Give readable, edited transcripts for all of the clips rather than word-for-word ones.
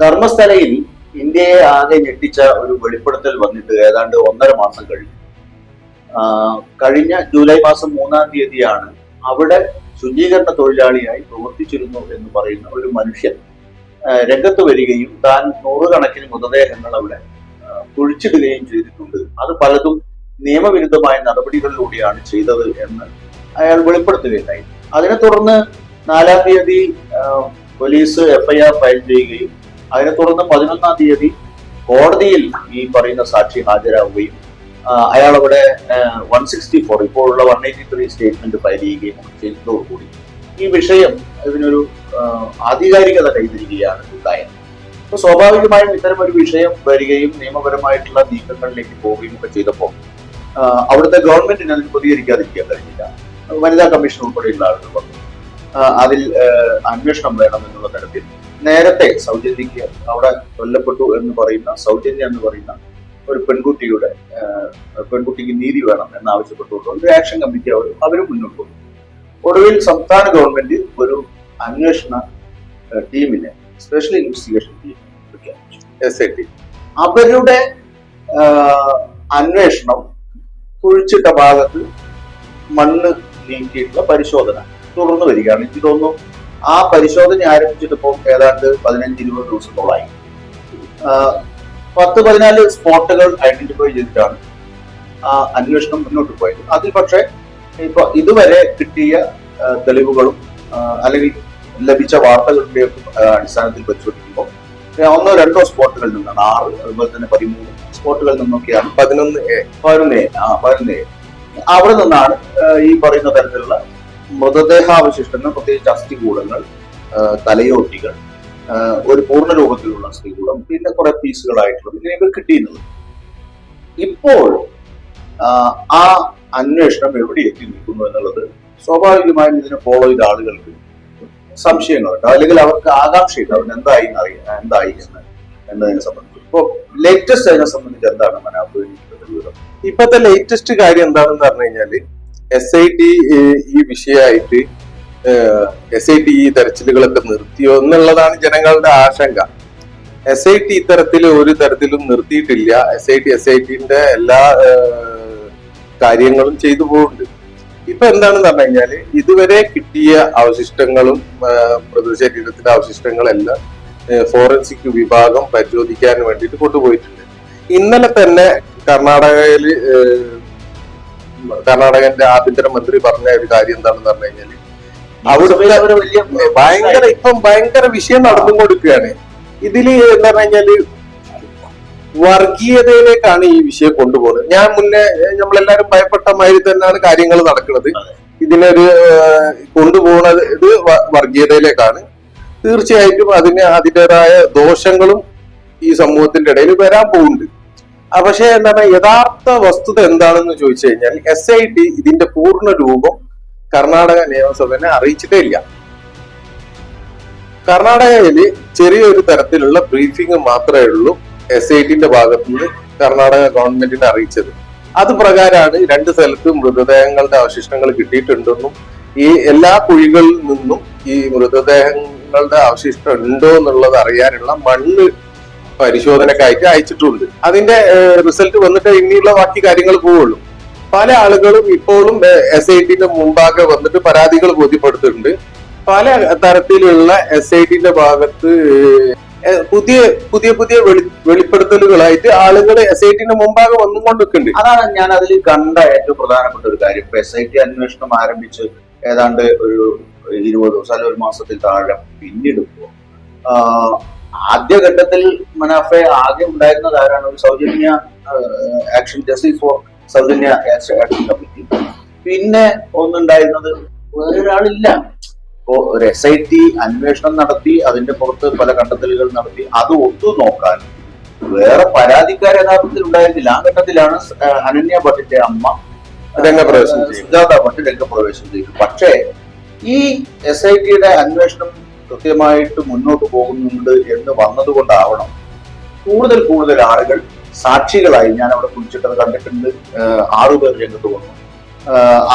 ധർമ്മസ്ഥലയിൽ ഇന്ത്യയെ ആകെ ഞെട്ടിച്ച ഒരു വെളിപ്പെടുത്തൽ വന്നിട്ട് ഏതാണ്ട് 1.5 മാസം കഴിഞ്ഞു. കഴിഞ്ഞ ജൂലൈ മാസം 3-ാം തീയതിയാണ് അവിടെ ശുചീകരണ തൊഴിലാളിയായി പ്രവർത്തിച്ചിരുന്നു എന്ന് പറയുന്ന ഒരു മനുഷ്യൻ രംഗത്ത് വരികയും താൻ നൂറുകണക്കിന് മൃതദേഹങ്ങൾ അവിടെ കുഴിച്ചിടുകയും ചെയ്തിട്ടുണ്ട്, അത് പലതും നിയമവിരുദ്ധമായ നടപടികളിലൂടെയാണ് ചെയ്തത് എന്ന് അയാൾ വെളിപ്പെടുത്തുകയുണ്ടായി. അതിനെ തുടർന്ന് 4-ാം തീയതി പോലീസ് FIR ഫയൽ ചെയ്യുകയും അതിനെ തുടർന്ന് 11-ാം തീയതി കോടതിയിൽ ഈ പറയുന്ന സാക്ഷി ഹാജരാകുകയും അയാൾ അവിടെ 164 ഇപ്പോഴുള്ള 183 സ്റ്റേറ്റ്മെന്റ് ഫയൽ ചെയ്യുകയും ചെയ്തതോടുകൂടി ഈ വിഷയം ഇതിനൊരു ആധികാരികത കൈവരികയാണ് ഉണ്ടായത്. അപ്പൊ സ്വാഭാവികമായും ഇത്തരം ഒരു വിഷയം വരികയും നിയമപരമായിട്ടുള്ള നീക്കങ്ങളിലേക്ക് പോവുകയും ഒക്കെ ചെയ്തപ്പോൾ അവിടുത്തെ ഗവൺമെന്റിന് അതിന് പ്രതികരിക്കാതിരിക്കാൻ കഴിഞ്ഞില്ല. വനിതാ കമ്മീഷൻ ഉൾപ്പെടെയുള്ള ആളുകൾ വന്നു അതിൽ അന്വേഷണം വേണം എന്നുള്ള തരത്തിൽ നേരത്തെ സൗജന്യക്ക് അവിടെ കൊല്ലപ്പെട്ടു എന്ന് പറയുന്ന സൗജന്യ എന്ന് പറയുന്ന ഒരു പെൺകുട്ടിക്ക് നീതി വേണം എന്നാവശ്യപ്പെട്ടുകൊണ്ട് ഒരു ആക്ഷൻ കമ്മിറ്റി അവരും മുന്നോട്ട് വന്നു. ഒടുവിൽ സംസ്ഥാന ഗവൺമെന്റ് ഒരു അന്വേഷണ ടീമിനെ, സ്പെഷ്യൽ ഇൻവെസ്റ്റിഗേഷൻ ടീം പ്രഖ്യാപിച്ചു, SIT. അവരുടെ അന്വേഷണം കുഴിച്ചിട്ട ഭാഗത്ത് മണ്ണ് നീക്കിയിട്ടുള്ള പരിശോധന തുടർന്ന് വരികയാണ്. എനിക്ക് തോന്നുന്നു ആ പരിശോധന ആരംഭിച്ചിട്ടിപ്പോൾ ഏതാണ്ട് 15-20 ദിവസത്തോളായി. 10-14 സ്പോട്ടുകൾ ഐഡന്റിഫൈ ചെയ്തിട്ടാണ് ആ അന്വേഷണം മുന്നോട്ട് പോയത്. അതിൽ പക്ഷേ ഇപ്പൊ ഇതുവരെ കിട്ടിയ തെളിവുകളും അല്ലെങ്കിൽ ലഭിച്ച വാർത്തകളുടെ അടിസ്ഥാനത്തിൽ പരിശോധിക്കുമ്പോൾ 1-2 സ്പോട്ടുകളിൽ നിന്നാണ് 6, അതുപോലെ തന്നെ 13 സ്പോട്ടുകളിൽ നിന്നൊക്കെയാണ് 11 അവിടെ നിന്നാണ് ഈ പറയുന്ന തരത്തിലുള്ള മൃതദേഹാവശിഷ്ടങ്ങൾ, പ്രത്യേകിച്ച് അസ്ഥികൂടങ്ങൾ, തലയോട്ടികൾ, ഒരു പൂർണ്ണ രൂപത്തിലുള്ള അസ്ഥികൂടം, പിന്നെ കുറെ പീസുകളായിട്ടുള്ളത് ഇങ്ങനെയൊക്കെ കിട്ടിയിരുന്നത്. ഇപ്പോൾ ആ അന്വേഷണം എവിടെ എത്തി നിൽക്കുന്നു എന്നുള്ളത് സ്വാഭാവികമായും ഇതിനെ ഫോളോ ചെയ്ത ആളുകൾക്ക് സംശയങ്ങളുണ്ട്, അല്ലെങ്കിൽ അവർക്ക് ആകാംക്ഷയുണ്ട് അവൻ എന്തായി എന്നതിനെ സംബന്ധിച്ച്. ഇപ്പോ ലേറ്റസ്റ്റ് അതിനെ സംബന്ധിച്ച് എന്താണ് മനാഫ് വിവരം? ഇപ്പത്തെ ലേറ്റസ്റ്റ് കാര്യം എന്താണെന്ന് പറഞ്ഞു കഴിഞ്ഞാല് SIT ഈ വിഷയമായിട്ട് SIT ഈ തെരച്ചിലുകളൊക്കെ നിർത്തിയോ എന്നുള്ളതാണ് ജനങ്ങളുടെ ആശങ്ക. SIT ഇത്തരത്തിൽ ഒരു തരത്തിലും നിർത്തിയിട്ടില്ല. SITന്റെ എല്ലാ കാര്യങ്ങളും ചെയ്തു പോകുന്നുണ്ട്. ഇപ്പൊ എന്താണെന്ന് പറഞ്ഞു കഴിഞ്ഞാല് ഇതുവരെ കിട്ടിയ അവശിഷ്ടങ്ങളും മൃതശരീരത്തിന്റെ അവശിഷ്ടങ്ങളെല്ലാം ഫോറൻസിക് വിഭാഗം പരിശോധിക്കാൻ വേണ്ടിയിട്ട് കൊണ്ടുപോയിട്ടുണ്ട്. ഇന്നലെ തന്നെ കർണാടകന്റെ ആഭ്യന്തരമന്ത്രി പറഞ്ഞ ഒരു കാര്യം എന്താണെന്ന് പറഞ്ഞു കഴിഞ്ഞാല് അവിടുത്തെ ഭയങ്കര വിഷയം നടന്നുകൊടുക്കുകയാണ്. ഇതില് എന്താ പറഞ്ഞു കഴിഞ്ഞാല് വർഗീയതയിലേക്കാണ് ഈ വിഷയം കൊണ്ടുപോകുന്നത്. ഞാൻ മുന്നേ നമ്മളെല്ലാരും ഭയപ്പെട്ട മാതിരി തന്നെയാണ് കാര്യങ്ങൾ നടക്കുന്നത്. ഇതിനൊരു കൊണ്ടുപോകുന്നത് ഇത് വർഗീയതയിലേക്കാണ്. തീർച്ചയായിട്ടും അതിൻ്റെതായ ദോഷങ്ങളും ഈ സമൂഹത്തിന്റെ ഇടയിൽ വരാൻ പോകുന്നുണ്ട്. പക്ഷെ എന്താണ് യഥാർത്ഥ വസ്തുത എന്താണെന്ന് ചോദിച്ചു കഴിഞ്ഞാൽ SIT ഇതിന്റെ പൂർണ്ണ രൂപം കർണാടക നിയമസഭനെ അറിയിച്ചിട്ടേ ഇല്ല. കർണാടകയിൽ ചെറിയൊരു തരത്തിലുള്ള ബ്രീഫിംഗ് മാത്രമേ ഉള്ളൂ SITന്റെ ഭാഗത്തുനിന്ന് കർണാടക ഗവൺമെന്റിനെ അറിയിച്ചത്. അത് പ്രകാരമാണ് 2 സ്ഥലത്തും മൃതദേഹങ്ങളുടെ അവശിഷ്ടങ്ങൾ കിട്ടിയിട്ടുണ്ടെന്നും ഈ എല്ലാ കുഴികളിൽ നിന്നും ഈ മൃതദേഹങ്ങളുടെ അവശിഷ്ടം ഉണ്ടോ എന്നുള്ളത് അറിയാനുള്ള മണ്ണ് പരിശോധനക്കായിട്ട് അയച്ചിട്ടുണ്ട്. അതിന്റെ റിസൾട്ട് വന്നിട്ട് ഇനിയുള്ള ബാക്കി കാര്യങ്ങൾ പോവുള്ളൂ. പല ആളുകളും ഇപ്പോഴും SITന്റെ മുമ്പാകെ വന്നിട്ട് പരാതികൾ ബോധ്യപ്പെടുത്തിയിട്ടുണ്ട്. പല തരത്തിലുള്ള SITന്റെ ഭാഗത്ത് പുതിയ വെളിപ്പെടുത്തലുകളായിട്ട് ആളുകൾ SITന്റെ മുമ്പാകെ വന്നുകൊണ്ടിരിക്കുന്നുണ്ട്. അതാണ് ഞാൻ അതിൽ കണ്ട ഏറ്റവും പ്രധാനപ്പെട്ട ഒരു കാര്യം. ഇപ്പൊ SIT അന്വേഷണം ആരംഭിച്ച് ഏതാണ്ട് ഒരു 20 ദിവസം അല്ലെങ്കിൽ 1 മാസത്തിൽ താഴെ പിന്നിടുമ്പോ ആദ്യഘട്ടത്തിൽ മനാഫെ ആകെ ഉണ്ടായിരുന്നത് ആരാണ്? ഒരു സൗജന്യ ആക്ഷൻ, ജസ്റ്റിസ് ഫോർ സൗജന്യ ആക്ഷൻ കമ്മിറ്റി. പിന്നെ ഒന്നുണ്ടായിരുന്നത് വേറൊരാളില്ല. ഇപ്പോ ഒരു SIT അന്വേഷണം നടത്തി അതിന്റെ പുറത്ത് പല കണ്ടെത്തലുകൾ നടത്തി അത് ഒത്തു നോക്കാൻ വേറെ പരാതിക്കാർ യഥാർത്ഥത്തിൽ ഉണ്ടായിരുന്നില്ല. ആ ഘട്ടത്തിലാണ് അനന്യ ഭട്ടിന്റെ അമ്മ സുജാത ഭട്ട് രംഗപ്രവേശം ചെയ്തു. പക്ഷേ ഈ SITയുടെ അന്വേഷണം കൃത്യമായിട്ട് മുന്നോട്ട് പോകുന്നുണ്ട് എന്ന് വന്നതുകൊണ്ടാവണം കൂടുതൽ ആളുകൾ സാക്ഷികളായി. ഞാൻ അവിടെ കുളിച്ചിട്ടത് കണ്ടിട്ടുണ്ട്. 6 പേർ രംഗത്ത് വന്നു.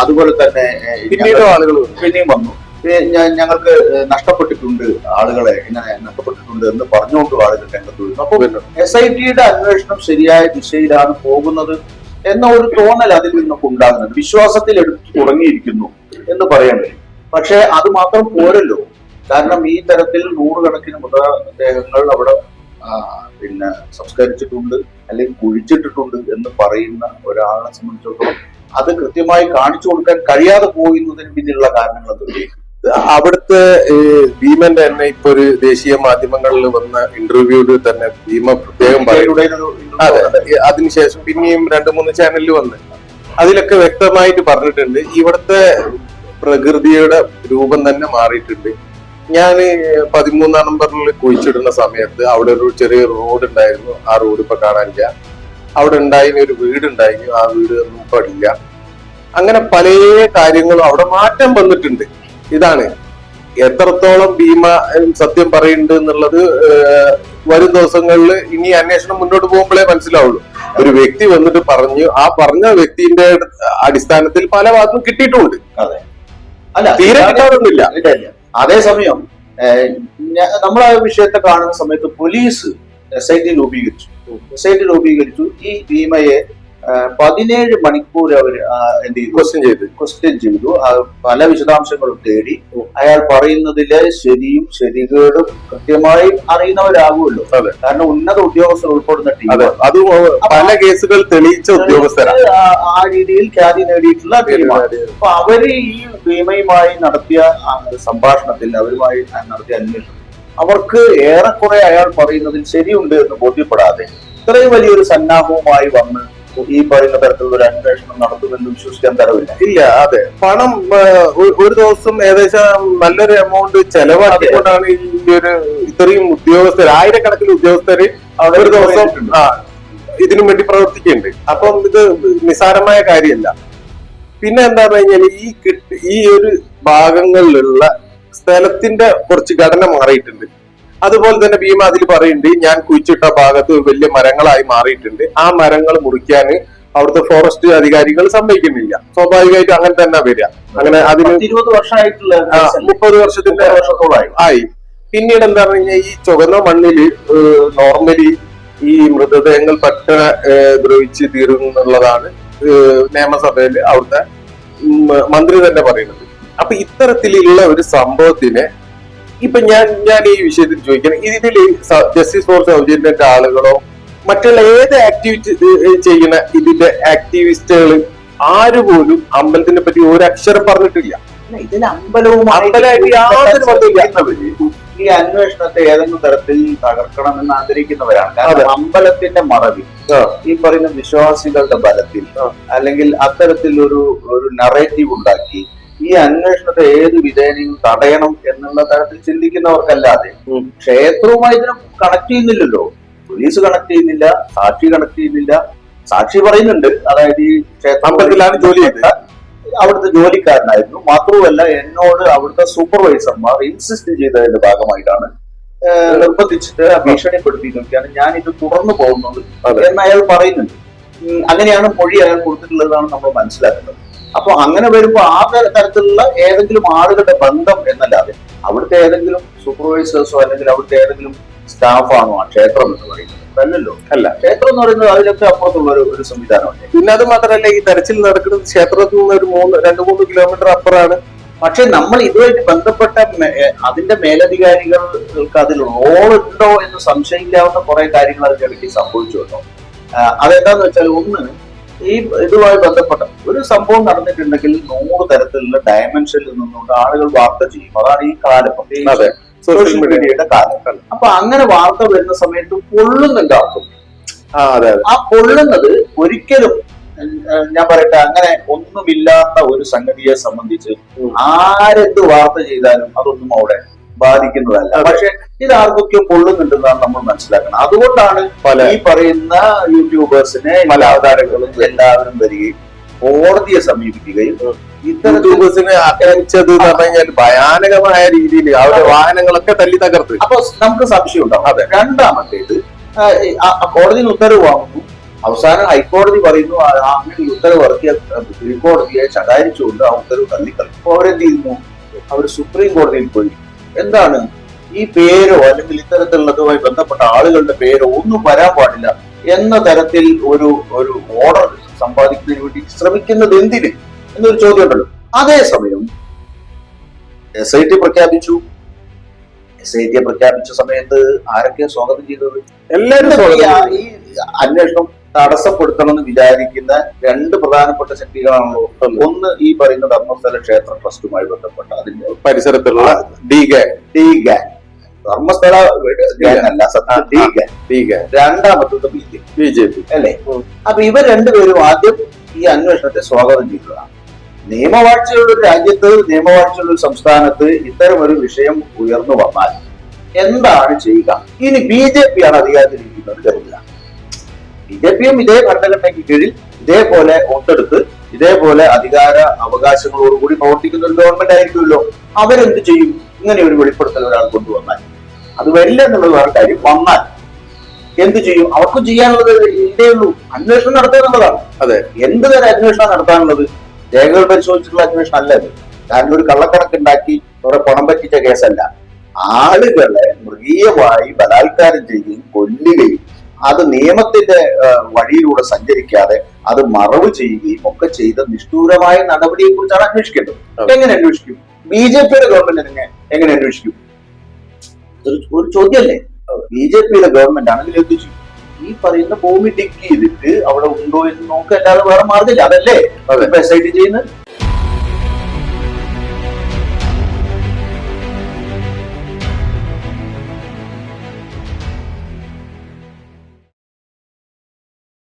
അതുപോലെ തന്നെ പിന്നെയും വന്നു. ഞങ്ങൾക്ക് നഷ്ടപ്പെട്ടിട്ടുണ്ട്, ആളുകളെ ഇങ്ങനെ നഷ്ടപ്പെട്ടിട്ടുണ്ട് എന്ന് പറഞ്ഞുകൊണ്ട് ആളുകൾ രംഗത്ത് വരുന്നു. അപ്പൊ SITയുടെ അന്വേഷണം ശരിയായ ദിശയിലാണ് പോകുന്നത് എന്ന ഒരു തോന്നൽ അതിൽ നിന്നൊക്കെ ഉണ്ടാകുന്നുണ്ട്. വിശ്വാസത്തിൽ എടുത്തു തുടങ്ങിയിരിക്കുന്നു എന്ന് പറയാൻ കഴിയും. പക്ഷെ അത് മാത്രം പോരല്ലോ. കാരണം ഈ തരത്തിൽ നൂറുകണക്കിന് മൃതദേഹങ്ങൾ അവിടെ പിന്നെ സംസ്കരിച്ചിട്ടുണ്ട് അല്ലെങ്കിൽ കുഴിച്ചിട്ടിട്ടുണ്ട് എന്ന് പറയുന്ന ഒരാളെ സംബന്ധിച്ചിടത്തോളം അത് കൃത്യമായി കാണിച്ചു കൊടുക്കാൻ കഴിയാതെ പോകുന്നതിന് പിന്നിലുള്ള കാരണങ്ങൾ എന്തൊക്കെയാണ്? അവിടുത്തെ ഭീമന്റെ തന്നെ ഇപ്പൊ ഒരു ദേശീയ മാധ്യമങ്ങളിൽ വന്ന ഇന്റർവ്യൂവിൽ തന്നെ ഭീമ പ്രത്യേകം പറയുന്നത്, അതെ, അതിനുശേഷം പിന്നെയും 2-3 ചാനലിൽ വന്ന് അതിലൊക്കെ വ്യക്തമായിട്ട് പറഞ്ഞിട്ടുണ്ട് ഇവിടുത്തെ പ്രകൃതിയുടെ രൂപം തന്നെ മാറിയിട്ടുണ്ട്. ഞാൻ 13 നമ്പറിൽ കുഴിച്ചിടുന്ന സമയത്ത് അവിടെ ഒരു ചെറിയ റോഡ് ഉണ്ടായിരുന്നു. ആ റോഡ് ഇപ്പൊ കാണാനില്ല. അവിടെ ഉണ്ടായിരുന്ന ഒരു വീടുണ്ടായിരുന്നു. ആ വീട് ഒന്നും ഇപ്പൊ ഇല്ല. അങ്ങനെ പല കാര്യങ്ങളും അവിടെ മാറ്റം വന്നിട്ടുണ്ട്. ഇതാണ് എത്രത്തോളം ഭീമ സത്യം പറയുന്നുണ്ട് എന്നുള്ളത് വരും ദിവസങ്ങളിൽ ഇനി അന്വേഷണം മുന്നോട്ട് പോകുമ്പോഴേ മനസ്സിലാവുള്ളൂ. ഒരു വ്യക്തി വന്നിട്ട് പറഞ്ഞു, ആ പറഞ്ഞ വ്യക്തിന്റെ അടിസ്ഥാനത്തിൽ പല ഭാഗത്തും കിട്ടിയിട്ടുണ്ട്. അതെ, അല്ല തീരെ കിട്ടാറൊന്നുമില്ല. അതേസമയം നമ്മൾ ആ വിഷയത്തെ കാണുന്ന സമയത്ത് പോലീസ് SIT രൂപീകരിച്ചു. ഈ ഭീമയെ 17 മണിക്കൂർ അവർ എന്ത് ചെയ്തു? ക്വസ്റ്റ്യൻ ചെയ്തു. പല വിശദാംശങ്ങളും തേടി. അയാൾ പറയുന്നതിലെ ശരിയും ശരികേടും കൃത്യമായി അറിയുന്നവരാകുമല്ലോ. കാരണം ഉന്നത ഉദ്യോഗസ്ഥർ ഉൾപ്പെടുന്ന ടീം, അത് പല കേസുകൾ തെളിയിച്ച ഉദ്യോഗസ്ഥരാണ്. ആ രീതിയിൽ ഖ്യാതി നേടിയിട്ടുള്ള ടീമാണ്. അപ്പൊ അവര് ഈ ഭീമയുമായി നടത്തിയ സംഭാഷണത്തിൽ, അവരുമായി നടത്തിയ അന്വേഷണം, അവർക്ക് ഏറെക്കുറെ അയാൾ പറയുന്നതിൽ ശരിയുണ്ട് എന്ന് ബോധ്യപ്പെടാതെ ഇത്രയും വലിയൊരു സന്നാഹവുമായി വന്ന് ഈ പറയുന്ന തരത്തിലുള്ള ഒരു അന്വേഷണം നടത്തുമെന്ന് വിശ്വസിക്കാൻ തരവില്ല. ഇല്ല, അതെ, പണം ഒരു ദിവസം ഏകദേശം നല്ലൊരു എമൗണ്ട് ചെലവാക്കിക്കൊണ്ടാണ് ഈ ഒരു ഇത്രയും ഉദ്യോഗസ്ഥർ, ആയിരക്കണക്കിന് ഉദ്യോഗസ്ഥര് ഒരു ദിവസം ഇതിനു വേണ്ടി പ്രവർത്തിക്കുന്നുണ്ട്. അപ്പം ഇത് നിസ്സാരമായ കാര്യമല്ല. പിന്നെ എന്താന്ന് കഴിഞ്ഞാൽ ഈ ഒരു ഭാഗങ്ങളിലുള്ള സ്ഥലത്തിന്റെ കുറച്ച് ഘടന മാറിയിട്ടുണ്ട്. അതുപോലെ തന്നെ ഭീമ അതിൽ പറയുന്നുണ്ട്, ഞാൻ കുഴിച്ചിട്ട ഭാഗത്ത് വലിയ മരങ്ങളായി മാറിയിട്ടുണ്ട്. ആ മരങ്ങൾ മുറിക്കാൻ അവിടുത്തെ ഫോറസ്റ്റ് അധികാരികൾ സമ്മതിക്കുന്നില്ല. സ്വാഭാവികമായിട്ടും അങ്ങനെ തന്നെ വരിക. അങ്ങനെ അതിന് 20 വർഷമായിട്ടുള്ള 30 വർഷത്തിന്റെ ആയി. പിന്നീട് എന്താ പറഞ്ഞാൽ ഈ ചുവന്ന മണ്ണില് നോർമലി ഈ മൃതദേഹങ്ങൾ പെട്ടെന്ന് ദ്രവിച്ച് തീരുന്നുള്ളതാണ് നിയമസഭയിൽ അവിടുത്തെ മന്ത്രി തന്നെ പറയുന്നത്. അപ്പൊ ഇത്തരത്തിലുള്ള ഒരു സംഭവത്തിനെ ഇപ്പൊ ഞാൻ ഈ വിഷയത്തിൽ ചോദിക്കണം, ഇതില് ജസ്റ്റിസ് ഫോർ സൗജന്യന്റെ ആളുകളോ മറ്റുള്ള ഏത് ആക്ടിവിറ്റി ചെയ്യുന്ന ഇതിന്റെ ആക്ടിവിസ്റ്റുകൾ ആരുപോലും അമ്പലത്തിനെ പറ്റി ഒരു അക്ഷരം പറഞ്ഞിട്ടില്ല. ഇതിന് അമ്പലമായിട്ട് യാതൊരു ബന്ധമില്ലാത്തവര് ഈ അന്വേഷണത്തെ ഏതെങ്കിലും തരത്തിൽ തകർക്കണമെന്ന് ആഗ്രഹിക്കുന്നവരാണ്. കാരണം അമ്പലത്തിന്റെ മറവിൽ, ഈ പറയുന്ന വിശ്വാസികളുടെ ബലത്തിൽ, അല്ലെങ്കിൽ അത്തരത്തിൽ ഒരു നറേറ്റീവ് ഉണ്ടാക്കി ഈ അന്വേഷണത്തെ ഏത് വിധേനയും തടയണം എന്നുള്ള തരത്തിൽ ചിന്തിക്കുന്നവർക്കല്ലാതെ ക്ഷേത്രവുമായി ഇതിനെ കണക്ട് ചെയ്യുന്നില്ലല്ലോ. പോലീസ് കണക്ട് ചെയ്യുന്നില്ല, സാക്ഷി കണക്ട് ചെയ്യുന്നില്ല. സാക്ഷി പറയുന്നുണ്ട്, അതായത് ഈ ക്ഷേത്രത്തിലാണ് ജോലി ചെയ്തത്, അവിടുത്തെ ജോലിക്കാരനായിരുന്നു. മാത്രവുമല്ല, എന്നോട് അവിടുത്തെ സൂപ്പർവൈസർമാർ ഇൻസിസ്റ്റ് ചെയ്തതിന്റെ ഭാഗമായിട്ടാണ് നിർബന്ധിച്ചിട്ട് ഭീഷണിപ്പെടുത്തിയിരിക്കുകയാണ് ഞാൻ ഇത് തുടർന്നു പോകുന്നത് എന്ന് അയാൾ പറയുന്നുണ്ട്. അങ്ങനെയാണ് മൊഴി അയാൾ കൊടുത്തിട്ടുള്ളതാണ് നമ്മൾ മനസ്സിലാക്കുന്നത്. അപ്പൊ അങ്ങനെ വരുമ്പോ ആ തരത്തിലുള്ള ഏതെങ്കിലും ആളുകളുടെ ബന്ധം എന്നല്ലാതെ അവിടുത്തെ ഏതെങ്കിലും സൂപ്പർവൈസേഴ്സോ അല്ലെങ്കിൽ അവിടുത്തെ ഏതെങ്കിലും സ്റ്റാഫാണോ ആ ക്ഷേത്രം എന്ന് പറയുന്നത്? അല്ലല്ലോ. അല്ല, ക്ഷേത്രം എന്ന് പറയുന്നത് അതിലൊക്കെ അപ്പുറത്തുള്ള ഒരു സംവിധാനമല്ലേ. പിന്നെ അത് മാത്രമല്ല, ഈ തെരച്ചിൽ നടക്കുന്നത് ക്ഷേത്രത്തിൽ നിന്ന് ഒരു 2-3 കിലോമീറ്റർ അപ്പുറമാണ്. പക്ഷെ നമ്മൾ ഇതുമായിട്ട് ബന്ധപ്പെട്ട അതിന്റെ മേലധികാരികൾക്ക് അതിൽ റോളുണ്ടോ എന്ന് സംശയിക്കാവുന്ന കുറെ കാര്യങ്ങൾ അതിനിടയ്ക്ക് സംഭവിച്ചു കേട്ടോ. അതെന്താന്ന് വെച്ചാൽ, ഒന്ന്, ഈ ഇതുമായി ബന്ധപ്പെട്ട ഒരു സംഭവം നടന്നിട്ടുണ്ടെങ്കിൽ 100 തരത്തിലുള്ള ഡയമെൻഷനിൽ നിന്നുകൊണ്ട് ആളുകൾ വാർത്ത ചെയ്യും. അതാണ് ഈ കാലം, സോഷ്യൽ മീഡിയയുടെ കാലം. അപ്പൊ അങ്ങനെ വാർത്ത വരുന്ന സമയത്ത് പൊള്ളുന്നുണ്ട് ആർക്കും. ആ പൊള്ളുന്നത് ഒരിക്കലും, ഞാൻ പറയട്ടെ, അങ്ങനെ ഒന്നുമില്ലാത്ത ഒരു സംഗതിയെ സംബന്ധിച്ച് ആരെന്ത് വാർത്ത ചെയ്താലും അതൊന്നും അവിടെ ബാധിക്കുന്നതല്ല. പക്ഷെ ഇത് ആർക്കൊക്കെ പൊള്ളുന്നുണ്ടെന്നാണ് നമ്മൾ മനസ്സിലാക്കണം. അതുകൊണ്ടാണ് ഈ പറയുന്ന യൂട്യൂബേഴ്സിനെ, പല അവതാരങ്ങളും എല്ലാവരും വരികയും കോടതിയെ സമീപിക്കുകയും യൂട്യൂബേഴ്സിനെ ആക്രമിച്ചത് എന്ന് പറഞ്ഞു കഴിഞ്ഞാൽ ഭയാനകമായ രീതിയിൽ അവരുടെ വാഹനങ്ങളൊക്കെ തല്ലി തകർത്ത്. അപ്പൊ നമുക്ക് സംശയം ഉണ്ടാവും. അതെ. രണ്ടാമത്തേത്, കോടതിയിൽ ഉത്തരവ് വാങ്ങുന്നു, അവസാനം ഹൈക്കോടതി പറയുന്നു അങ്ങനെ ഉത്തരവ് ഇറക്കിയ കീഴ്ക്കോടതിയെ ശകാരിച്ചുകൊണ്ട് ആ ഉത്തരവ് തള്ളിക്കളയും. അപ്പൊ അവരെന്ത് ചെയ്യുന്നു? അവർ സുപ്രീം കോടതിയിൽ പോയി എന്താണ് ഈ പേരോ അല്ലെങ്കിൽ ഇത്തരത്തിലുള്ളതുമായി ബന്ധപ്പെട്ട ആളുകളുടെ പേരോ ഒന്നും വരാൻ പാടില്ല എന്ന തരത്തിൽ ഒരു ഒരു ഓർഡർ സമ്പാദിക്കുന്നതിന് വേണ്ടി ശ്രമിക്കുന്നത് എന്തിന് എന്നൊരു ചോദ്യം ഉണ്ടല്ലോ. അതേസമയം SIT പ്രഖ്യാപിച്ചു. SIT പ്രഖ്യാപിച്ച സമയത്ത് ആരൊക്കെ സ്വാഗതം ചെയ്തത്? എല്ലാവരും സ്വാഗതം ഈ അന്വേഷണം തടസ്സപ്പെടുത്തണം എന്ന് വിചാരിക്കുന്ന രണ്ട് പ്രധാനപ്പെട്ട ശക്തികളാണല്ലോ. ഒന്ന് ഈ പറയുന്ന ധർമ്മസ്ഥല ക്ഷേത്ര ട്രസ്റ്റുമായി ബന്ധപ്പെട്ട അതിന്റെ പരിസരത്തുള്ള ഡി ഗാങ്, ധർമ്മസ്ഥല ഗാങ് അല്ല സത്യം ഡി ഗാങ്. രണ്ടാമത്തത് BJP അല്ലേ? അപ്പൊ ഇവർ രണ്ടുപേരും ആദ്യം ഈ അന്വേഷണത്തെ സ്വാഗതം ചെയ്തതാണ്. നിയമവാഴ്ചയുള്ള ഒരു രാജ്യത്ത്, നിയമവാഴ്ചയുള്ള ഒരു സംസ്ഥാനത്ത് ഇത്തരം ഒരു വിഷയം ഉയർന്നു വന്നാൽ എന്താണ് ചെയ്യുക? ഇനി BJP ആണ് അധികാരത്തിലിരിക്കുന്നത് കരുതുക. BJPയും ഇതേ ഭരണഘടനയ്ക്ക് കീഴിൽ ഇതേപോലെ ഒത്തെടുത്ത് ഇതേപോലെ അധികാര അവകാശങ്ങളോടുകൂടി പ്രവർത്തിക്കുന്ന ഒരു ഗവൺമെന്റ് ആയിരിക്കുമല്ലോ. അവരെന്ത് ചെയ്യും? ഇങ്ങനെ ഒരു വെളിപ്പെടുത്തൽ ഒരാൾ കൊണ്ടുവന്നാൽ അത് വരില്ല എന്നുള്ളത് വേറെ കാര്യം. വന്നാൽ എന്ത് ചെയ്യും? അവർക്കും ചെയ്യാനുള്ളത് ഇതേ ഉള്ളൂ, അന്വേഷണം നടത്തുക എന്നുള്ളതാണ്. അതെ, എന്ത് തരം അന്വേഷണം നടത്താനുള്ളത്? രേഖകൾ പരിശോധിച്ചിട്ടുള്ള അന്വേഷണം അല്ല ഇത്. കാരണം ഒരു കള്ളക്കണക്കുണ്ടാക്കി കുറെ പണം പറ്റിച്ച കേസല്ല. ആളുകളെ മൃഗീയമായി ബലാത്കാരം ചെയ്യുകയും കൊല്ലുകയും അത് നിയമത്തിന്റെ വഴിയിലൂടെ സഞ്ചരിക്കാതെ അത് മറവ് ചെയ്യുകയും ഒക്കെ ചെയ്ത നിഷ്ഠൂരമായ നടപടിയെ കുറിച്ചാണ് അന്വേഷിക്കേണ്ടത്. എങ്ങനെ അന്വേഷിക്കും? BJPയുടെ ഗവൺമെന്റ് എങ്ങനെ അന്വേഷിക്കും? ഒരു ചോദ്യമല്ലേ. BJPയുടെ ഗവൺമെന്റ് ആണെങ്കിൽ എന്ത് ചെയ്യും? ഈ പറയുന്ന ഭൂമി ഡിഗ് ചെയ്തിട്ട് അവിടെ ഉണ്ടോ എന്ന് നോക്കുക, അല്ലാതെ വേറെ മാർഗമില്ല. അതല്ലേ SIT ചെയ്യുന്നത്.